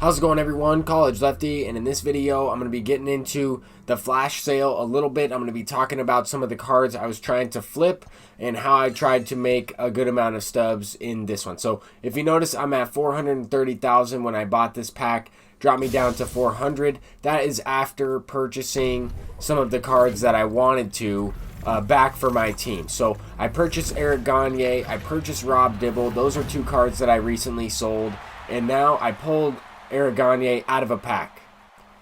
How's it going, everyone? College Lefty, and in this video I'm going to be getting into the flash sale a little bit. I'm going to be talking about some of the cards I was trying to flip and how I tried to make a good amount of stubs in this one. So if you notice, I'm at 430,000 when I bought this pack. Dropped me down to 400. That is after purchasing some of the cards that I wanted to back for my team. So I purchased Eric Gagne, I purchased Rob Dibble. Those are two cards that I recently sold, and now I pulled Eric Gagne out of a pack.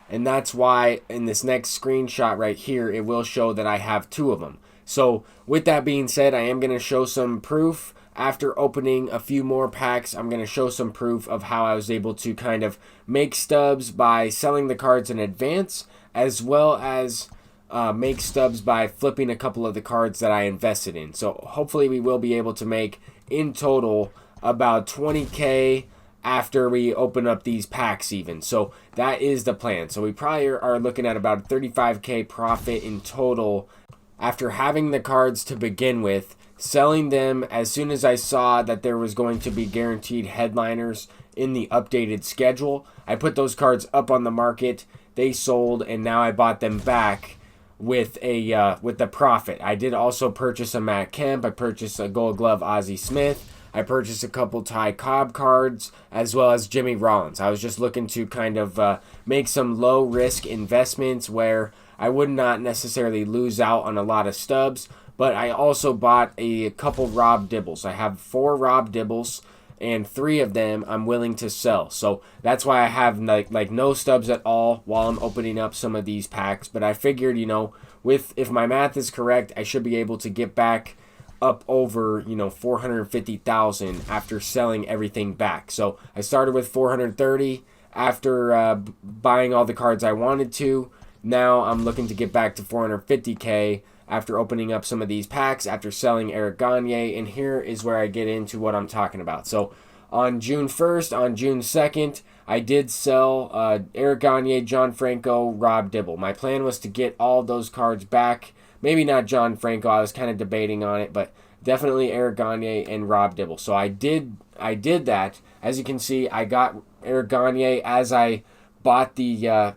And that's why in this next screenshot right here, it will show that I have two of them. So with that being said, I am going to show some proof. After opening a few more packs, I'm going to show some proof of how I was able to kind of make stubs by selling the cards in advance, as well as make stubs by flipping a couple of the cards that I invested in. So hopefully we will be able to make in total about 20K after we open up these packs even. So that is the plan. So we probably are looking at about 35K profit in total after having the cards to begin with, selling them as soon as I saw that there was going to be guaranteed headliners in the updated schedule. I put those cards up on the market, they sold, and now I bought them back with the profit. I did also purchase a Matt Kemp, I purchased a Gold Glove Ozzie Smith, I purchased a couple Ty Cobb cards, as well as Jimmy Rollins. I was just looking to kind of make some low-risk investments where I would not necessarily lose out on a lot of stubs, but I also bought a couple Rob Dibbles. I have 4 Rob Dibbles, and 3 of them I'm willing to sell. So that's why I have like no stubs at all while I'm opening up some of these packs. But I figured, if my math is correct, I should be able to get back up over 450,000 after selling everything back. So I started with 430 after buying all the cards I wanted to. Now I'm looking to get back to 450K after opening up some of these packs, after selling Eric Gagne, and here is where I get into what I'm talking about. So on June 1st, on June 2nd, I did sell Eric Gagne, John Franco, Rob Dibble. My plan was to get all those cards back. Maybe not John Franco, I was kind of debating on it, but definitely Eric Gagne and Rob Dibble. So I did that. As you can see, I got Eric Gagne as I bought the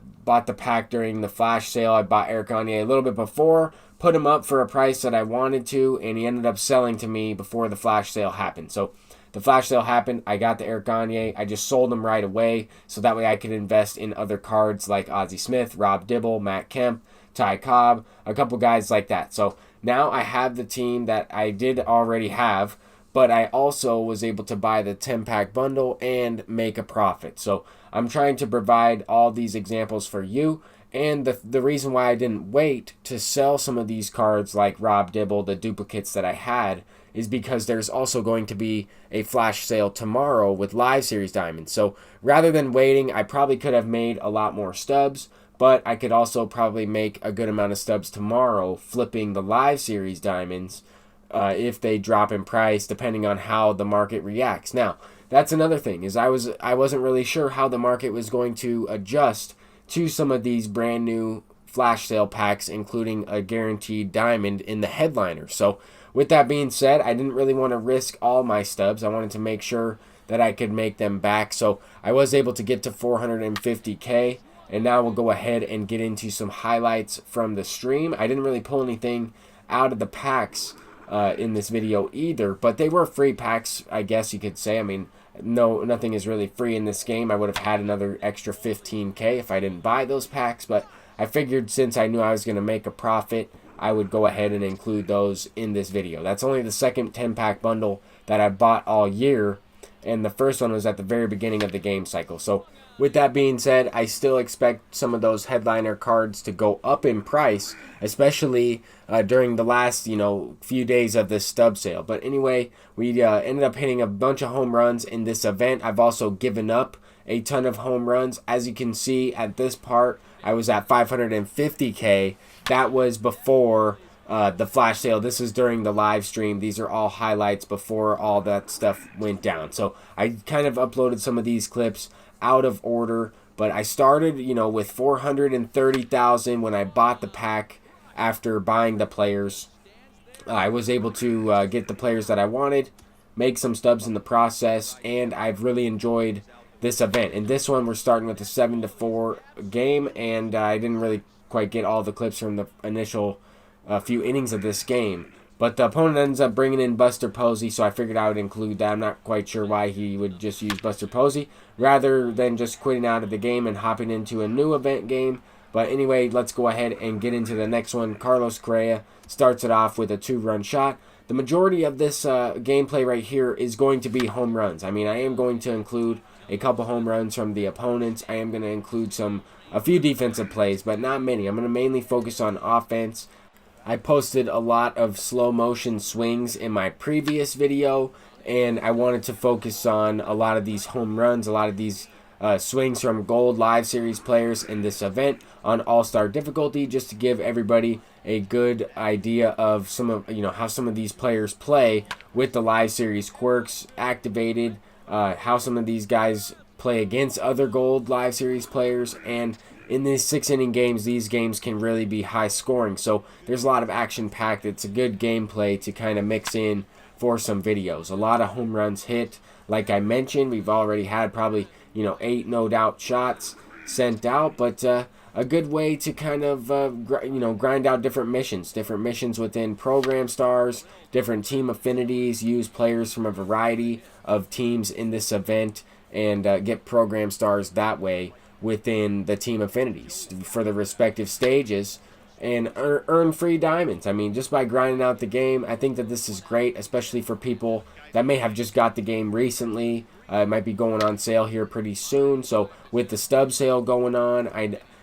pack during the flash sale. I bought Eric Gagne a little bit before, put him up for a price that I wanted to, and he ended up selling to me before the flash sale happened. So the flash sale happened, I got the Eric Gagne, I just sold him right away, so that way I could invest in other cards like Ozzie Smith, Rob Dibble, Matt Kemp, Ty Cobb, a couple guys like that. So now I have the team that I did already have, but I also was able to buy the 10-pack bundle and make a profit. So I'm trying to provide all these examples for you. And the reason why I didn't wait to sell some of these cards like Rob Dibble, the duplicates that I had, is because there's also going to be a flash sale tomorrow with Live Series Diamonds. So rather than waiting, I probably could have made a lot more stubs, but I could also probably make a good amount of stubs tomorrow flipping the Live Series Diamonds if they drop in price, depending on how the market reacts. Now, that's another thing, is I wasn't really sure how the market was going to adjust to some of these brand new flash sale packs, including a guaranteed diamond in the headliner. So with that being said, I didn't really want to risk all my stubs. I wanted to make sure that I could make them back. So I was able to get to 450K. And now we'll go ahead and get into some highlights from the stream. I didn't really pull anything out of the packs in this video either, but they were free packs, I guess you could say. I mean, nothing is really free in this game. I would have had another extra 15K if I didn't buy those packs, but I figured since I knew I was going to make a profit, I would go ahead and include those in this video. That's only the second 10-pack bundle that I bought all year, and the first one was at the very beginning of the game cycle. So with that being said, I still expect some of those headliner cards to go up in price, especially during the last, few days of this stub sale. But anyway, we ended up hitting a bunch of home runs in this event. I've also given up a ton of home runs. As you can see at this part, I was at 550K. That was before the flash sale. This is during the live stream. These are all highlights before all that stuff went down. So I kind of uploaded some of these clips out of order, but I started with 430,000 when I bought the pack. After buying the players, I was able to get the players that I wanted, make some stubs in the process, and I've really enjoyed this event. In this one, we're starting with a 7-4 game, and I didn't really quite get all the clips from the initial few innings of this game. But the opponent ends up bringing in Buster Posey, so I figured I would include that. I'm not quite sure why he would just use Buster Posey rather than just quitting out of the game and hopping into a new event game. But anyway, let's go ahead and get into the next one. Carlos Correa starts it off with a 2-run shot. The majority of this gameplay right here is going to be home runs. I mean, I am going to include a couple home runs from the opponents. I am going to include a few defensive plays, but not many. I'm going to mainly focus on offense. I posted a lot of slow motion swings in my previous video, and I wanted to focus on a lot of these home runs, a lot of these swings from Gold Live Series players in this event on All-Star difficulty, just to give everybody a good idea of some of how some of these players play with the Live Series quirks activated, how some of these guys play against other Gold Live Series players, and in these 6-inning games, these games can really be high scoring. So there's a lot of action packed. It's a good gameplay to kind of mix in for some videos. A lot of home runs hit. Like I mentioned, we've already had probably 8 no doubt shots sent out, but a good way to kind of grind out different missions within program stars, different team affinities, use players from a variety of teams in this event, and get program stars that way within the team affinities for the respective stages, and earn free diamonds. I mean, just by grinding out the game, I think that this is great, especially for people that may have just got the game recently. It might be going on sale here pretty soon. So with the stub sale going on,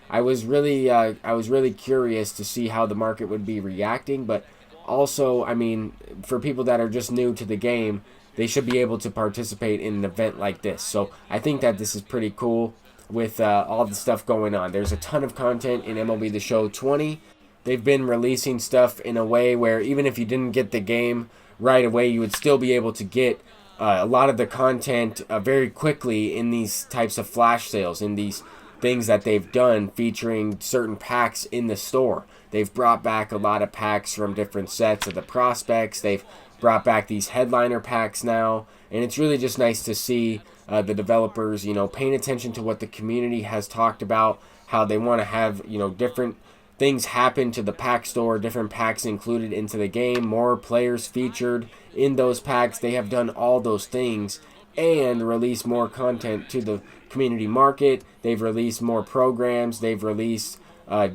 I was really curious to see how the market would be reacting. But also, I mean, for people that are just new to the game, they should be able to participate in an event like this. So I think that this is pretty cool with all the stuff going on. There's a ton of content in MLB The Show 20. They've been releasing stuff in a way where even if you didn't get the game right away, you would still be able to get a lot of the content very quickly in these types of flash sales, in these things that they've done featuring certain packs in the store. They've brought back a lot of packs from different sets of the prospects. They've brought back these headliner packs now, and it's really just nice to see the developers, paying attention to what the community has talked about, how they want to have, different things happen to the pack store, different packs included into the game, more players featured in those packs. They have done all those things and released more content to the community market. They've released more programs. They've released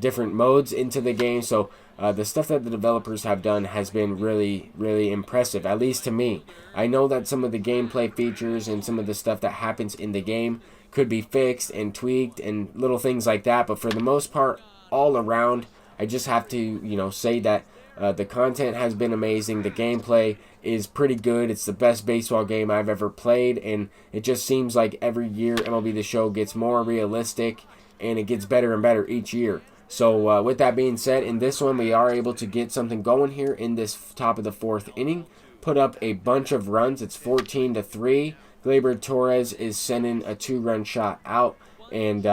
different modes into the game. So the stuff that the developers have done has been really, really impressive, at least to me. I know that some of the gameplay features and some of the stuff that happens in the game could be fixed and tweaked and little things like that, but for the most part, all around, I just have to, say that the content has been amazing. The gameplay is pretty good. It's the best baseball game I've ever played, and it just seems like every year MLB The Show gets more realistic, and it gets better and better each year. So with that being said, in this one, we are able to get something going here in this top of the 4th inning. Put up a bunch of runs. It's 14-3. Gleyber Torres is sending a 2-run shot out. And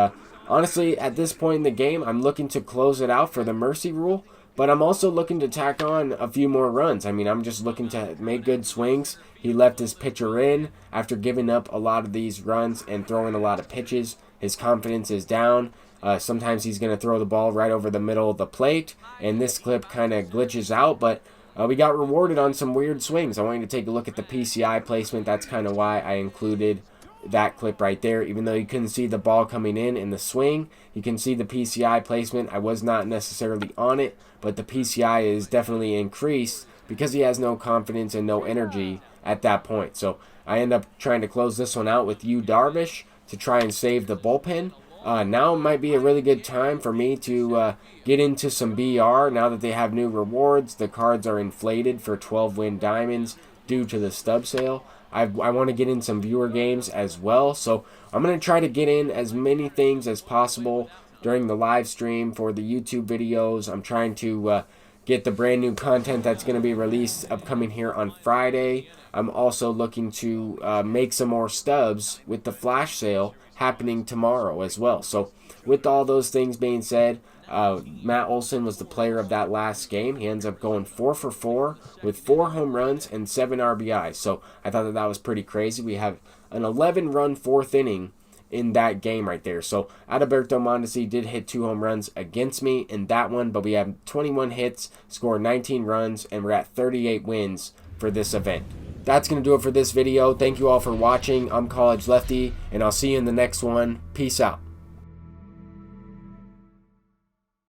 honestly, at this point in the game, I'm looking to close it out for the mercy rule. But I'm also looking to tack on a few more runs. I mean, I'm just looking to make good swings. He left his pitcher in after giving up a lot of these runs and throwing a lot of pitches. His confidence is down. Sometimes he's going to throw the ball right over the middle of the plate, and this clip kind of glitches out, but we got rewarded on some weird swings. I want you to take a look at the PCI placement. That's kind of why I included that clip right there. Even though you couldn't see the ball coming in the swing, you can see the PCI placement. I was not necessarily on it, but the PCI is definitely increased because he has no confidence and no energy at that point. So I end up trying to close this one out with Yu Darvish to try and save the bullpen. Now might be a really good time for me to get into some BR now that they have new rewards. The cards are inflated for 12-win diamonds due to the stub sale. I want to get in some viewer games as well, so I'm going to try to get in as many things as possible during the live stream for the YouTube videos. I'm trying to get the brand new content that's going to be released upcoming here on Friday. I'm also looking to make some more stubs with the flash sale happening tomorrow as well. So with all those things being said, Matt Olson was the player of that last game. He ends up going 4 for 4 with 4 home runs and 7 RBIs. So I thought that was pretty crazy. We have an 11-run 4th inning in that game right there. So Adalberto Mondesi did hit 2 home runs against me in that one, but we have 21 hits, scored 19 runs, and we're at 38 wins for this event. That's going to do it for this video. Thank you all for watching. I'm College Lefty, and I'll see you in the next one. Peace out.